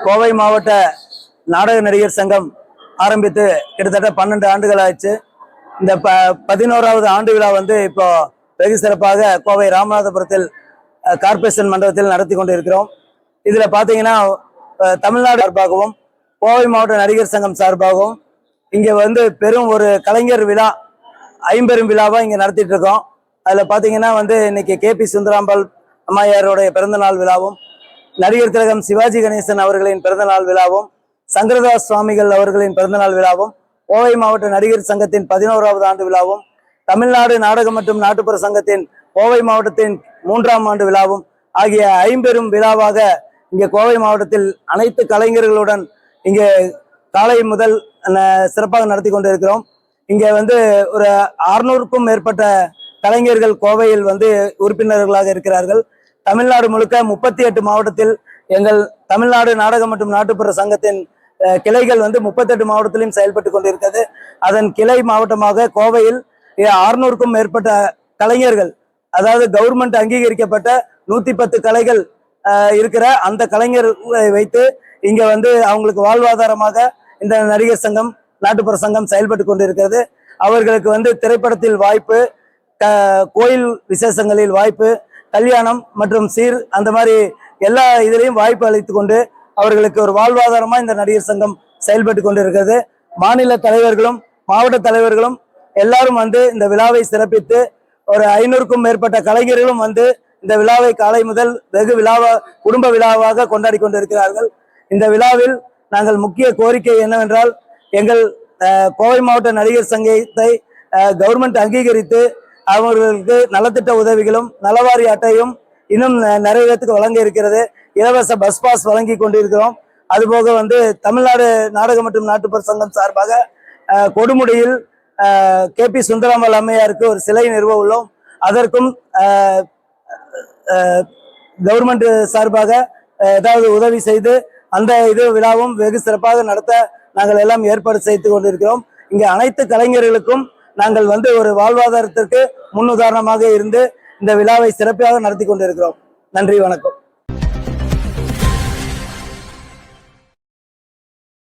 கோவை மாவட்ட நாடக நடிகர் சங்கம் ஆரம்பித்து கிட்டத்தட்ட 12 ஆண்டுகள் ஆயிடுச்சு. இந்த 11வது ஆண்டு விழா இப்போ வெகு சிறப்பாக கோவை ராமநாதபுரத்தில் கார்ப்பரேஷன் மண்டபத்தில் நடத்தி கொண்டு இருக்கிறோம். இதுல பாத்தீங்கன்னா தமிழ்நாடு சார்பாகவும் கோவை மாவட்ட நடிகர் சங்கம் சார்பாகவும் இங்க பெரும் ஒரு கலைஞர் விழா, ஐம்பெரும் விழாவா இங்க நடத்திட்டு இருக்கோம். அதுல பாத்தீங்கன்னா இன்னைக்கு KP சுந்தராம்பாள் அம்மையாருடைய பிறந்தநாள் விழாவும், நடிகர் திலகம் சிவாஜி கணேசன் அவர்களின் பிறந்தநாள் விழாவும், சங்கரதாஸ் சுவாமிகள் அவர்களின் பிறந்தநாள் விழாவும், கோவை மாவட்ட நடிகர் சங்கத்தின் 11வது ஆண்டு விழாவும், தமிழ்நாடு நாடகம் மற்றும் நாட்டுப்புற சங்கத்தின் கோவை மாவட்டத்தின் 3ஆம் ஆண்டு விழாவும் ஆகிய ஐம்பெரும் விழாவாக இங்கே கோவை மாவட்டத்தில் அனைத்து கலைஞர்களுடன் இங்கே காலை முதல் சிறப்பாக நடத்தி கொண்டிருக்கிறோம். இங்கே ஒரு 600க்கும் மேற்பட்ட கலைஞர்கள் கோவையில் உறுப்பினர்களாக இருக்கிறார்கள். தமிழ்நாடு முழுக்க 38 மாவட்டத்தில் எங்கள் தமிழ்நாடு நாடகம் மற்றும் நாட்டுப்புற சங்கத்தின் கிளைகள் 38 மாவட்டத்திலும் செயல்பட்டு கொண்டிருக்கிறது. அதன் கிளை மாவட்டமாக கோவையில் 600க்கும் மேற்பட்ட கலைஞர்கள், அதாவது கவர்மெண்ட் அங்கீகரிக்கப்பட்ட 110 கலைகள் இருக்கிற அந்த கலைஞர்களை வைத்து இங்க அவங்களுக்கு வாழ்வாதாரமாக இந்த நடிகர் சங்கம் நாட்டுப்புற சங்கம் செயல்பட்டு கொண்டிருக்கிறது. அவர்களுக்கு திரைப்படத்தில் வாய்ப்பு, கோயில் விசேஷங்களில் வாய்ப்பு, கல்யாணம் மற்றும் சீர், அந்த மாதிரி எல்லா இதுலையும் வாய்ப்பு அளித்து கொண்டு அவர்களுக்கு ஒரு வாழ்வாதாரமா இந்த நடிகர் சங்கம் செயல்பட்டு கொண்டிருக்கிறது. மாநில தலைவர்களும் மாவட்ட தலைவர்களும் எல்லாரும் இந்த விழாவை சிறப்பித்து ஒரு 500க்கும் மேற்பட்ட கலைஞர்களும் இந்த விழாவை காலை முதல் வெகு குடும்ப விழாவாக கொண்டாடி கொண்டிருக்கிறார்கள். இந்த விழாவில் நாங்கள் முக்கிய கோரிக்கை என்னவென்றால், எங்கள் கோவை மாவட்ட நடிகர் சங்கத்தை கவர்மெண்ட் அங்கீகரித்து அவர்களுக்கு நலத்திட்ட உதவிகளும் நலவாரி அட்டையும் இன்னும் நிறைவேற்றுக்கு வழங்க இருக்கிறது. இலவச பஸ் பாஸ் வழங்கி கொண்டிருக்கிறோம். அதுபோக தமிழ்நாடு நாடகம் மற்றும் நாட்டுப்புற சங்கம் சார்பாக கொடுமுடியில் KP சுந்தராம்பாள் அம்மையாருக்கு ஒரு சிலை நிறுவ உள்ளோம். அதற்கும் கவர்மெண்ட் சார்பாக ஏதாவது உதவி செய்து அந்த விழாவும் வெகு சிறப்பாக நடத்த நாங்கள் எல்லாம் ஏற்பாடு செய்து கொண்டிருக்கிறோம். இங்கே அனைத்து கலைஞர்களுக்கும் நாங்கள் ஒரு வாழ்வாதாரத்திற்கு முன்னுதாரணமாக இருந்து இந்த விழாவை சிறப்பாக நடத்தி கொண்டிருக்கிறோம். நன்றி, வணக்கம்.